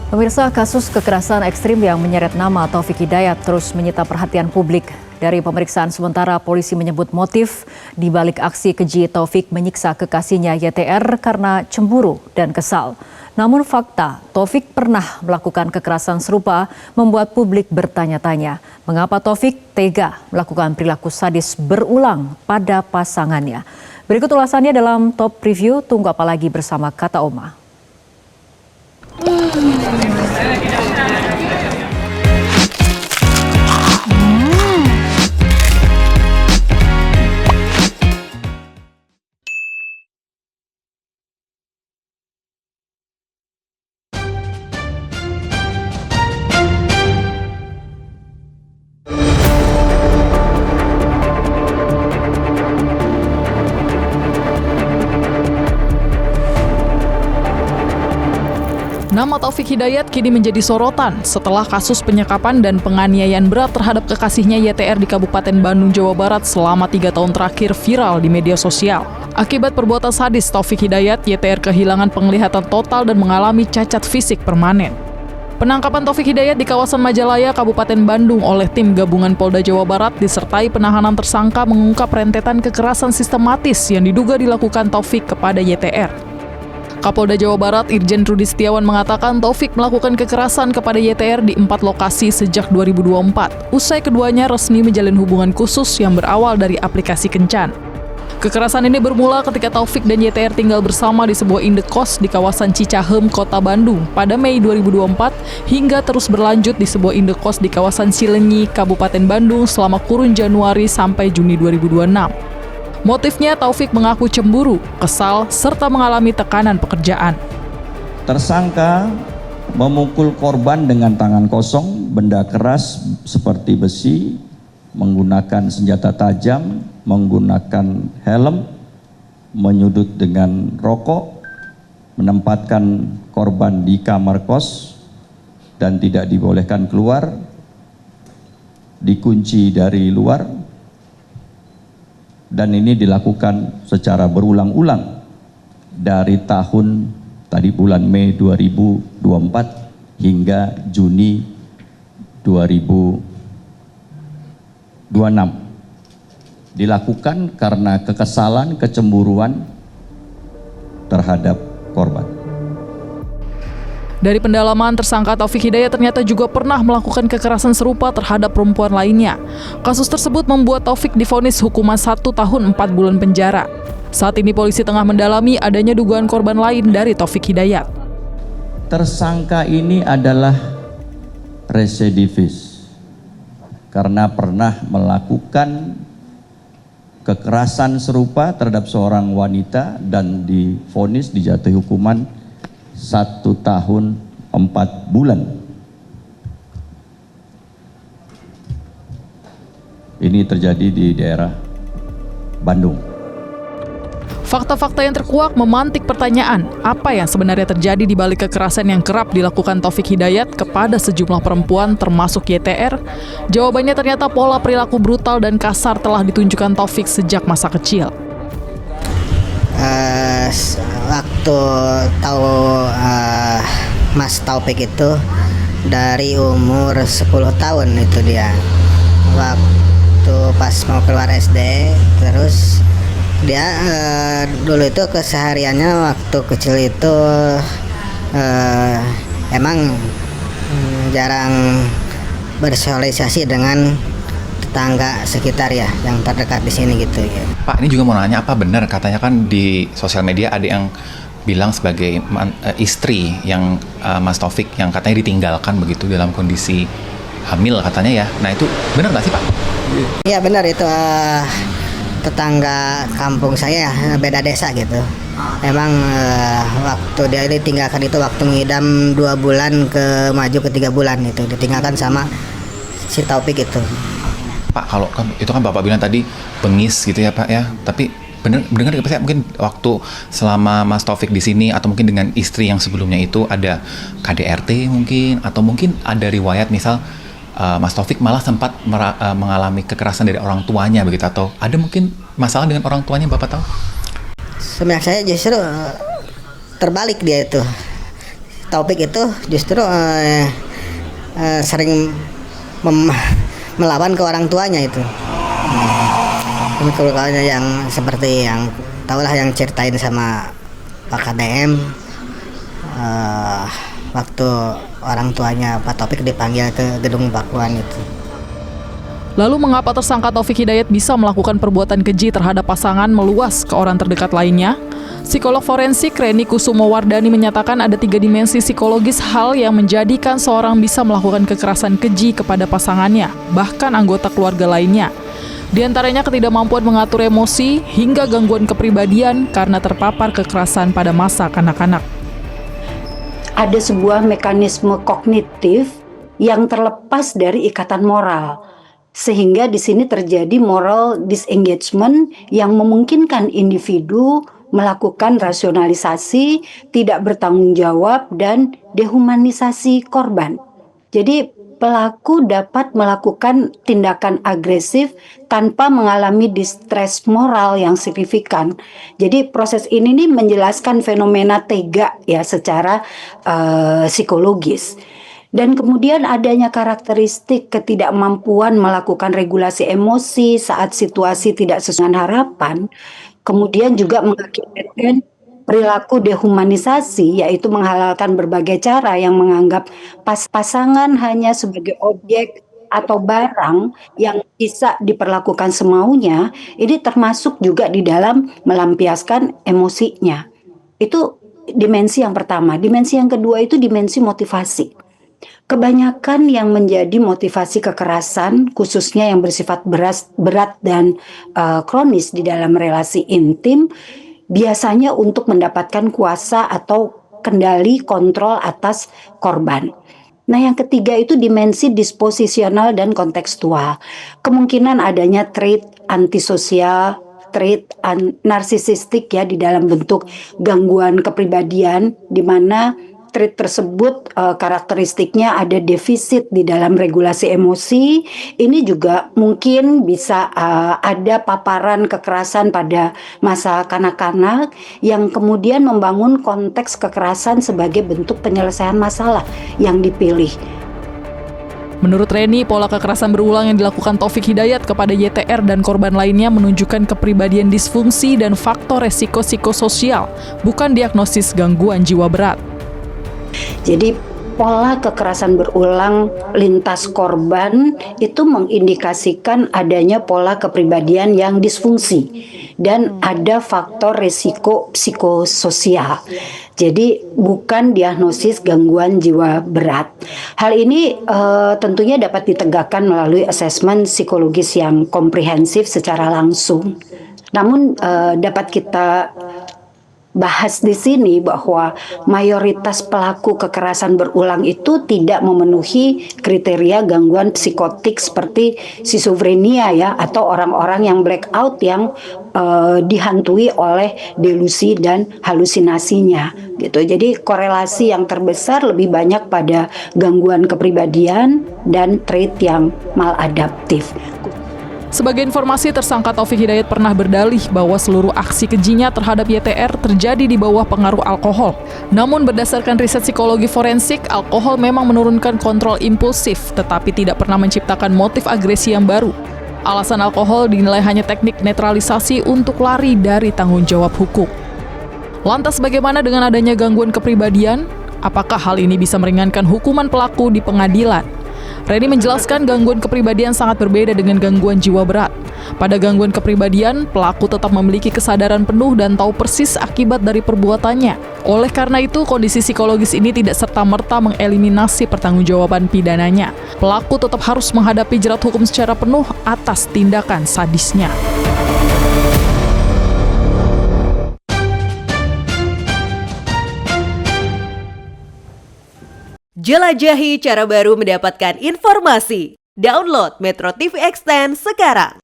Pemirsa, kasus kekerasan ekstrim yang menyeret nama Taufik Hidayat terus menyita perhatian publik. Dari pemeriksaan sementara, polisi menyebut motif di balik aksi keji Taufik menyiksa kekasihnya YTR karena cemburu dan kesal. Namun fakta, Taufik pernah melakukan kekerasan serupa membuat publik bertanya-tanya, mengapa Taufik tega melakukan perilaku sadis berulang pada pasangannya. Berikut ulasannya dalam Top Review, tunggu apa lagi bersama Kata Oma. Nama Taufik Hidayat kini menjadi sorotan setelah kasus penyekapan dan penganiayaan berat terhadap kekasihnya YTR di Kabupaten Bandung, Jawa Barat selama 3 tahun terakhir viral di media sosial. Akibat perbuatan sadis Taufik Hidayat, YTR kehilangan penglihatan total dan mengalami cacat fisik permanen. Penangkapan Taufik Hidayat di kawasan Majalaya, Kabupaten Bandung oleh tim gabungan Polda Jawa Barat disertai penahanan tersangka mengungkap rentetan kekerasan sistematis yang diduga dilakukan Taufik kepada YTR. Kapolda Jawa Barat Irjen Rudi Setiawan mengatakan Taufik melakukan kekerasan kepada YTR di 4 lokasi sejak 2024. Usai keduanya resmi menjalin hubungan khusus yang berawal dari aplikasi Kencan. Kekerasan ini bermula ketika Taufik dan YTR tinggal bersama di sebuah indekos di kawasan Cicahem, Kota Bandung pada Mei 2024 hingga terus berlanjut di sebuah indekos di kawasan Cilenyi, Kabupaten Bandung selama kurun Januari sampai Juni 2026. Motifnya, Taufik mengaku cemburu, kesal, serta mengalami tekanan pekerjaan. Tersangka memukul korban dengan tangan kosong, benda keras seperti besi, menggunakan senjata tajam, menggunakan helm, menyudut dengan rokok, menempatkan korban di kamar kos dan tidak dibolehkan keluar, dikunci dari luar. Dan ini dilakukan secara berulang-ulang dari tahun tadi bulan Mei 2024 hingga Juni 2026. Dilakukan karena kekesalan, kecemburuan terhadap korban. Dari pendalaman, tersangka Taufik Hidayat ternyata juga pernah melakukan kekerasan serupa terhadap perempuan lainnya. Kasus tersebut membuat Taufik divonis hukuman 1 tahun 4 bulan penjara. Saat ini polisi tengah mendalami adanya dugaan korban lain dari Taufik Hidayat. Tersangka ini adalah residivis karena pernah melakukan kekerasan serupa terhadap seorang wanita dan divonis dijatuhi hukuman 1 tahun 4 bulan. Ini terjadi di daerah Bandung. Fakta-fakta yang terkuak memantik pertanyaan, apa yang sebenarnya terjadi di balik kekerasan yang kerap dilakukan Taufik Hidayat kepada sejumlah perempuan termasuk YTR? Jawabannya ternyata pola perilaku brutal dan kasar telah ditunjukkan Taufik sejak masa kecil. Waktu tahu Mas Taufik itu dari umur 10 tahun itu dia. Waktu pas mau keluar SD, terus dia dulu itu kesehariannya waktu kecil itu emang jarang bersosialisasi dengan tetangga sekitar ya, yang terdekat di sini gitu ya. Pak, ini juga mau nanya, apa benar katanya kan di sosial media ada yang bilang sebagai istri yang Mas Taufik yang katanya ditinggalkan begitu dalam kondisi hamil katanya ya. Nah itu benar nggak sih Pak? Iya benar itu, tetangga kampung saya beda desa gitu. Emang waktu dia ditinggalkan itu waktu ngidam 2 bulan ke maju ke 3 bulan itu ditinggalkan sama si Taufik itu. Pak, kalau kan itu kan Bapak bilang tadi bengis gitu ya Pak ya, tapi benar nggak Pak, mungkin waktu selama Mas Taufik di sini atau mungkin dengan istri yang sebelumnya itu ada KDRT mungkin, atau mungkin ada riwayat misal Mas Taufik malah sempat mengalami kekerasan dari orang tuanya begitu, atau ada mungkin masalah dengan orang tuanya Bapak tahu? Sebenarnya saya justru terbalik dia itu. Taufik itu justru sering melawan ke orang tuanya itu. Kalau yang seperti yang tahulah yang ceritain sama Pak KDM, waktu orang tuanya Pak Taufik dipanggil ke gedung Pakuan itu. Lalu mengapa tersangka Taufik Hidayat bisa melakukan perbuatan keji terhadap pasangan meluas ke orang terdekat lainnya? Psikolog forensik Reni Kusumowardani menyatakan ada 3 dimensi psikologis hal yang menjadikan seorang bisa melakukan kekerasan keji kepada pasangannya, bahkan anggota keluarga lainnya. Di antaranya ketidakmampuan mengatur emosi hingga gangguan kepribadian karena terpapar kekerasan pada masa kanak-kanak. Ada sebuah mekanisme kognitif yang terlepas dari ikatan moral. Sehingga di sini terjadi moral disengagement yang memungkinkan individu melakukan rasionalisasi, tidak bertanggung jawab, dan dehumanisasi korban. Jadi pelaku dapat melakukan tindakan agresif tanpa mengalami distress moral yang signifikan. Jadi proses ini nih menjelaskan fenomena tega ya secara psikologis. Dan kemudian adanya karakteristik ketidakmampuan melakukan regulasi emosi saat situasi tidak sesuai dengan harapan, kemudian juga mengakibatkan perilaku dehumanisasi, yaitu menghalalkan berbagai cara yang menganggap pasangan hanya sebagai objek atau barang yang bisa diperlakukan semaunya. Ini termasuk juga di dalam melampiaskan emosinya. Itu dimensi yang pertama. Dimensi yang kedua itu dimensi motivasi. Kebanyakan yang menjadi motivasi kekerasan, khususnya yang bersifat berat dan kronis di dalam relasi intim, biasanya untuk mendapatkan kuasa atau kendali kontrol atas korban. Nah, yang ketiga itu dimensi disposisional dan kontekstual. Kemungkinan adanya trait antisosial, trait narsisistik ya di dalam bentuk gangguan kepribadian, di mana trait tersebut karakteristiknya ada defisit di dalam regulasi emosi. Ini juga mungkin bisa ada paparan kekerasan pada masa kanak-kanak yang kemudian membangun konteks kekerasan sebagai bentuk penyelesaian masalah yang dipilih. Menurut Reni, pola kekerasan berulang yang dilakukan Taufik Hidayat kepada YTR dan korban lainnya menunjukkan kepribadian disfungsi dan faktor resiko psikososial, bukan diagnosis gangguan jiwa berat. Jadi pola kekerasan berulang lintas korban itu mengindikasikan adanya pola kepribadian yang disfungsi dan ada faktor resiko psikososial. Jadi bukan diagnosis gangguan jiwa berat. Hal ini tentunya dapat ditegakkan melalui asesmen psikologis yang komprehensif secara langsung. Namun dapat kita bahas di sini bahwa mayoritas pelaku kekerasan berulang itu tidak memenuhi kriteria gangguan psikotik seperti skizofrenia ya, atau orang-orang yang blackout yang dihantui oleh delusi dan halusinasinya gitu. Jadi korelasi yang terbesar lebih banyak pada gangguan kepribadian dan trait yang maladaptif. Sebagai informasi, tersangka Taufik Hidayat pernah berdalih bahwa seluruh aksi kejinya terhadap YTR terjadi di bawah pengaruh alkohol. Namun berdasarkan riset psikologi forensik, alkohol memang menurunkan kontrol impulsif, tetapi tidak pernah menciptakan motif agresi yang baru. Alasan alkohol dinilai hanya teknik netralisasi untuk lari dari tanggung jawab hukum. Lantas bagaimana dengan adanya gangguan kepribadian? Apakah hal ini bisa meringankan hukuman pelaku di pengadilan? Reni menjelaskan gangguan kepribadian sangat berbeda dengan gangguan jiwa berat. Pada gangguan kepribadian, pelaku tetap memiliki kesadaran penuh dan tahu persis akibat dari perbuatannya. Oleh karena itu, kondisi psikologis ini tidak serta-merta mengeliminasi pertanggungjawaban pidananya. Pelaku tetap harus menghadapi jerat hukum secara penuh atas tindakan sadisnya. Jelajahi cara baru mendapatkan informasi. Download Metro TV Extend sekarang.